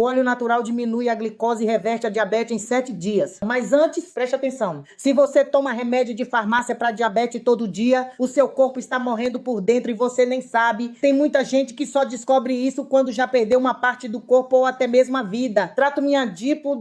O óleo natural diminui a glicose e reverte a diabetes em 7 dias. Mas antes, preste atenção. Se você toma remédio de farmácia para diabetes todo dia, o seu corpo está morrendo por dentro e você nem sabe. Tem muita gente que só descobre isso quando já perdeu uma parte do corpo ou até mesmo a vida. Trato minha dipo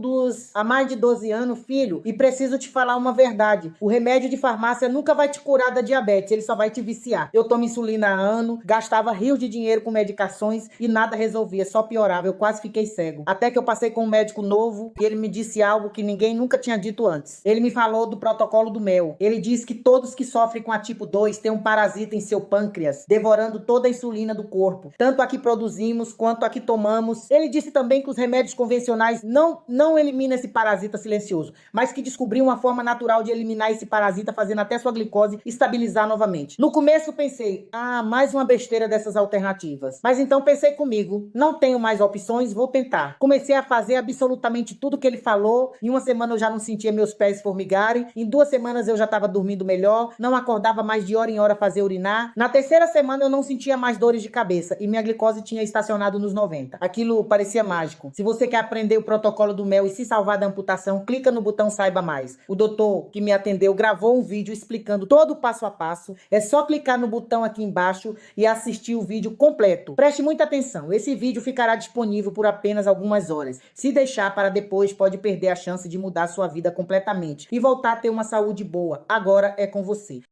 há mais de 12 anos, filho, e preciso te falar uma verdade. O remédio de farmácia nunca vai te curar da diabetes, ele só vai te viciar. Eu tomo insulina há anos, gastava rios de dinheiro com medicações e nada resolvia, só piorava. Eu quase fiquei cego. Até que eu passei com um médico novo e ele me disse algo que ninguém nunca tinha dito antes. Ele me falou do protocolo do mel. Ele diz que todos que sofrem com a tipo 2 têm um parasita em seu pâncreas, devorando toda a insulina do corpo, tanto a que produzimos quanto a que tomamos. Ele disse também que os remédios convencionais não eliminam esse parasita silencioso, mas que descobriu uma forma natural de eliminar esse parasita, fazendo até sua glicose estabilizar novamente. No começo pensei, mais uma besteira dessas alternativas. Mas então pensei comigo, não tenho mais opções, vou tentar. Comecei a fazer absolutamente tudo que ele falou. Em uma semana eu já não sentia meus pés formigarem. Em 2 semanas eu já estava dormindo melhor. Não acordava mais de hora em hora fazer urinar. Na terceira semana eu não sentia mais dores de cabeça. E minha glicose tinha estacionado nos 90. Aquilo parecia mágico. Se você quer aprender o protocolo do mel e se salvar da amputação, clica no botão Saiba Mais. O doutor que me atendeu gravou um vídeo explicando todo o passo a passo. É só clicar no botão aqui embaixo e assistir o vídeo completo. Preste muita atenção. Esse vídeo ficará disponível por apenas algumas horas. Se deixar para depois, pode perder a chance de mudar sua vida completamente e voltar a ter uma saúde boa. Agora é com você.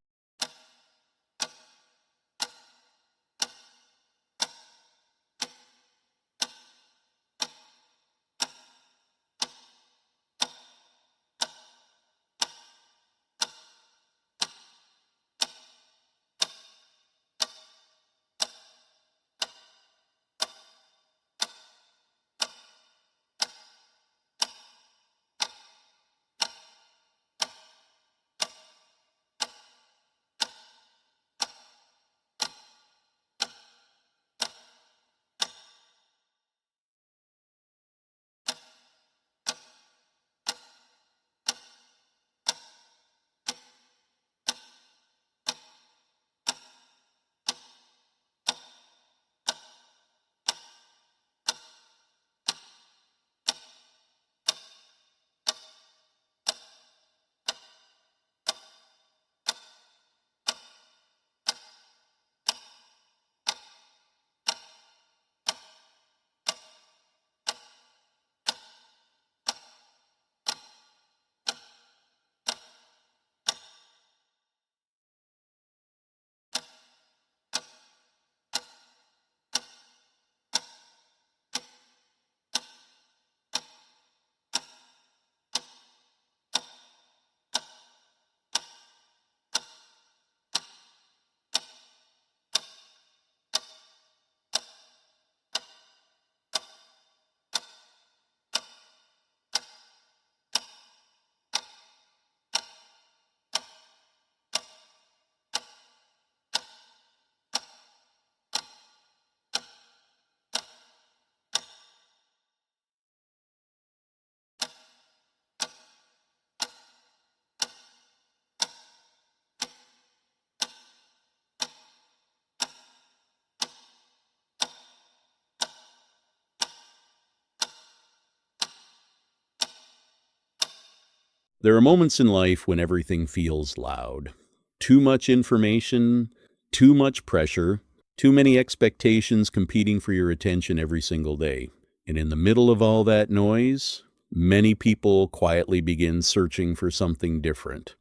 There are moments in life when everything feels loud. Too much information, too much pressure, too many expectations competing for your attention every single day. And in the middle of all that noise, many people quietly begin searching for something different.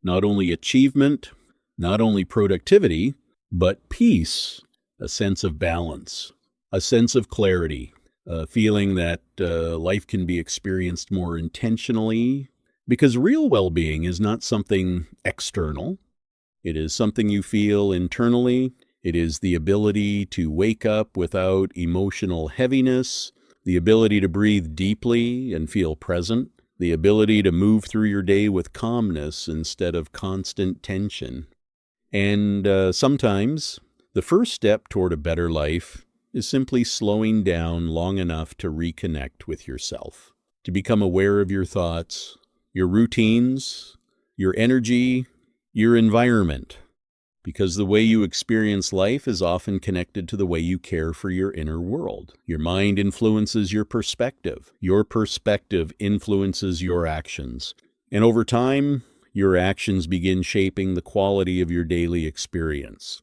Not only achievement, not only productivity, but peace, a sense of balance, a sense of clarity, a feeling that life can be experienced more intentionally, because real well-being is not something external. It is something you feel internally. It is the ability to wake up without emotional heaviness, the ability to breathe deeply and feel present, the ability to move through your day with calmness instead of constant tension. And sometimes the first step toward a better life is simply slowing down long enough to reconnect with yourself, to become aware of your thoughts, your routines, your energy, your environment. because the way you experience life is often connected to the way you care for your inner world. Your mind influences your perspective. Your perspective influences your actions. And over time, your actions begin shaping the quality of your daily experience.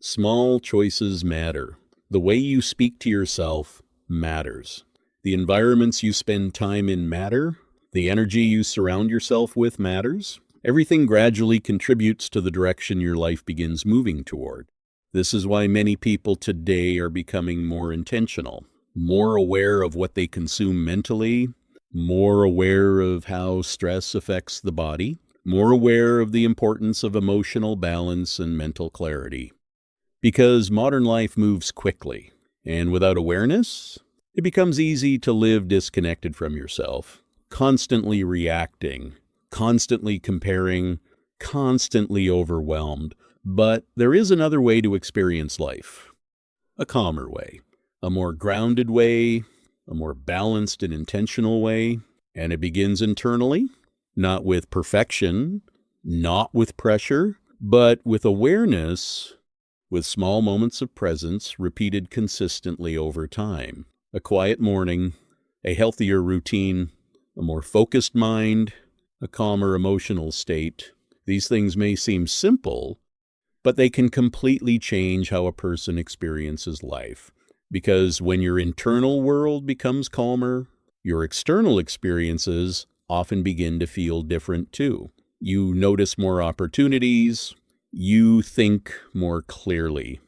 Small choices matter. The way you speak to yourself matters. The environments you spend time in matter. The energy you surround yourself with matters. Everything gradually contributes to the direction your life begins moving toward. This is why many people today are becoming more intentional, more aware of what they consume mentally, more aware of how stress affects the body, more aware of the importance of emotional balance and mental clarity. Because modern life moves quickly, and without awareness, it becomes easy to live disconnected from yourself, constantly reacting, constantly comparing, constantly overwhelmed. But there is another way to experience life. A calmer way. A more grounded way. A more balanced and intentional way. And it begins internally, not with perfection, not with pressure, but with awareness, with small moments of presence repeated consistently over time. A quiet morning, a healthier routine, a more focused mind, a calmer emotional state. These things may seem simple, but they can completely change how a person experiences life. Because when your internal world becomes calmer, your external experiences often begin to feel different too. You notice more opportunities. You think more clearly.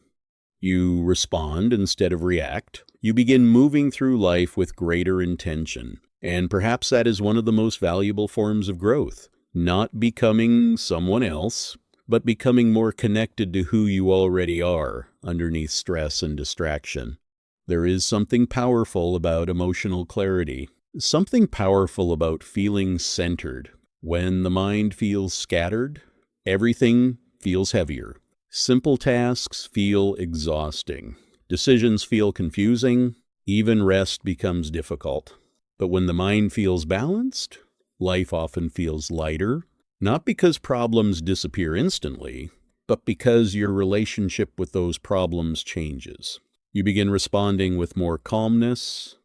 You respond instead of react. You begin moving through life with greater intention. And perhaps that is one of the most valuable forms of growth. Not becoming someone else, but becoming more connected to who you already are underneath stress and distraction. There is something powerful about emotional clarity. Something powerful about feeling centered. When the mind feels scattered, everything feels heavier. Simple tasks feel exhausting. Decisions feel confusing. Even rest becomes difficult. But when the mind feels balanced, life often feels lighter, not because problems disappear instantly, but because your relationship with those problems changes. You begin responding with more calmness,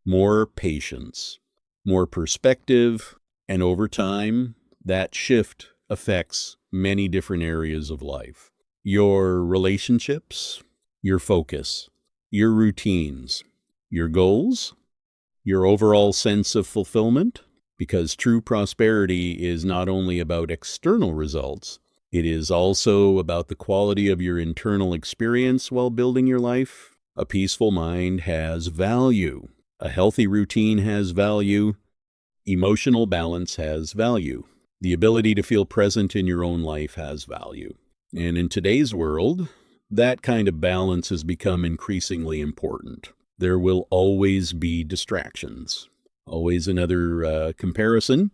more patience, more perspective, and over time, that shift affects many different areas of life. Your relationships, your focus, your routines, your goals, your overall sense of fulfillment, because true prosperity is not only about external results, it is also about the quality of your internal experience while building your life. A peaceful mind has value. A healthy routine has value. Emotional balance has value. The ability to feel present in your own life has value. And in today's world, that kind of balance has become increasingly important. There will always be distractions, always another comparison,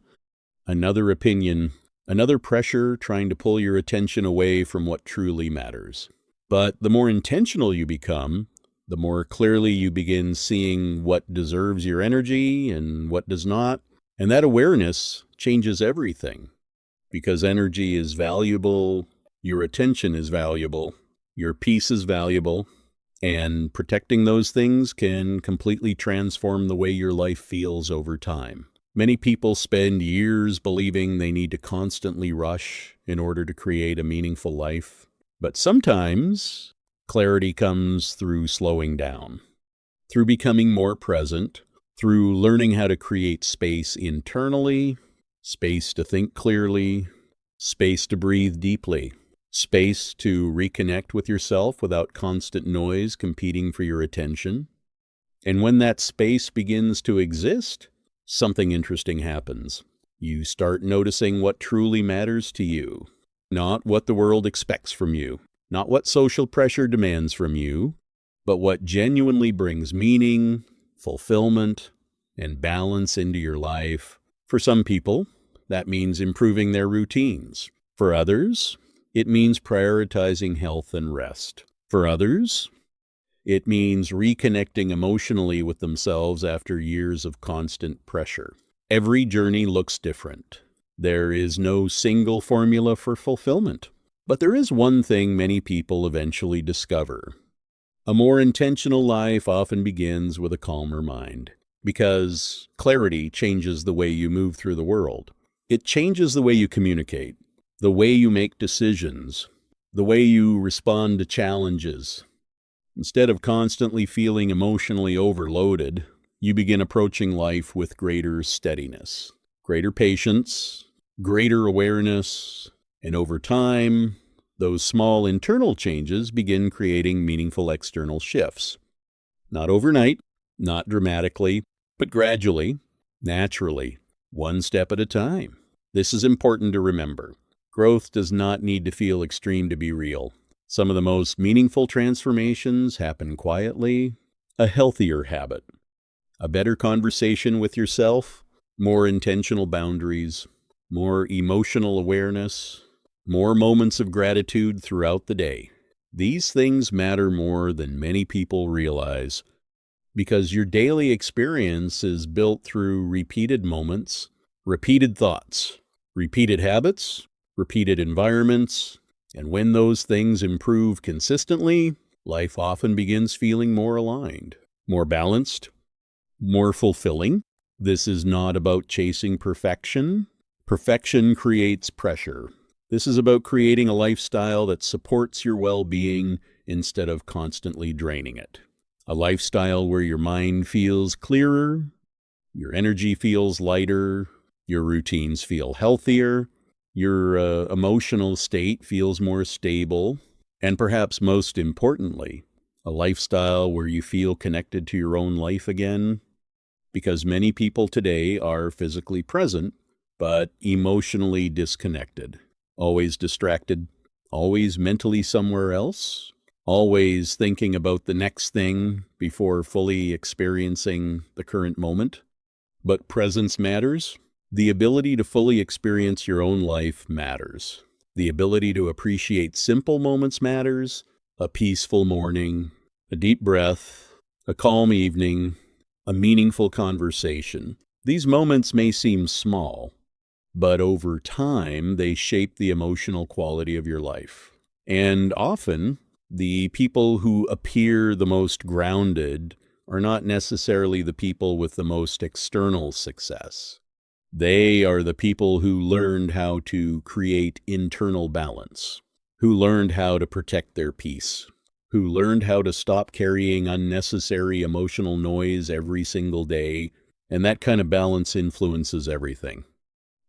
another opinion, another pressure trying to pull your attention away from what truly matters. But the more intentional you become, the more clearly you begin seeing what deserves your energy and what does not. And that awareness changes everything, because energy is valuable, your attention is valuable, your peace is valuable. And protecting those things can completely transform the way your life feels over time. Many people spend years believing they need to constantly rush in order to create a meaningful life. But sometimes clarity comes through slowing down, through becoming more present, through learning how to create space internally, space to think clearly, space to breathe deeply. Space to reconnect with yourself without constant noise competing for your attention. And when that space begins to exist, something interesting happens. You start noticing what truly matters to you, not what the world expects from you, not what social pressure demands from you, but what genuinely brings meaning, fulfillment, and balance into your life. For some people, that means improving their routines. For others, it means prioritizing health and rest. For others, it means reconnecting emotionally with themselves after years of constant pressure. Every journey looks different. There is no single formula for fulfillment. But there is one thing many people eventually discover. A more intentional life often begins with a calmer mind, because clarity changes the way you move through the world. It changes the way you communicate, the way you make decisions, the way you respond to challenges. Instead of constantly feeling emotionally overloaded, you begin approaching life with greater steadiness, greater patience, greater awareness, and over time, those small internal changes begin creating meaningful external shifts. Not overnight, not dramatically, but gradually, naturally, one step at a time. This is important to remember. Growth does not need to feel extreme to be real. Some of the most meaningful transformations happen quietly. A healthier habit, a better conversation with yourself, more intentional boundaries, more emotional awareness, more moments of gratitude throughout the day. These things matter more than many people realize, because your daily experience is built through repeated moments, repeated thoughts, repeated habits, repeated environments, and when those things improve consistently, life often begins feeling more aligned, more balanced, more fulfilling. This is not about chasing perfection. Perfection creates pressure. This is about creating a lifestyle that supports your well-being instead of constantly draining it. A lifestyle where your mind feels clearer, your energy feels lighter, your routines feel healthier, your emotional state feels more stable, and perhaps most importantly, a lifestyle where you feel connected to your own life again, because many people today are physically present, but emotionally disconnected, always distracted, always mentally somewhere else, always thinking about the next thing before fully experiencing the current moment. But presence matters. The ability to fully experience your own life matters. The ability to appreciate simple moments matters. A peaceful morning, a deep breath, a calm evening, a meaningful conversation. These moments may seem small, but over time, they shape the emotional quality of your life. And often, the people who appear the most grounded are not necessarily the people with the most external success. They are the people who learned how to create internal balance, who learned how to protect their peace, who learned how to stop carrying unnecessary emotional noise every single day, and that kind of balance influences everything.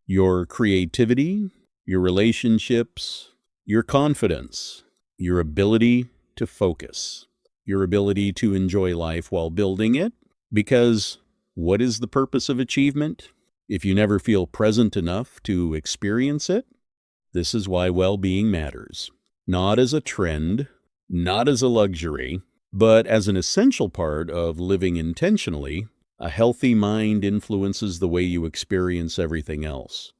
Your creativity, your relationships, your confidence, your ability to focus, your ability to enjoy life while building it, because what is the purpose of achievement if you never feel present enough to experience it? This is why well-being matters, not as a trend, not as a luxury, but as an essential part of living intentionally. A healthy mind influences the way you experience everything else.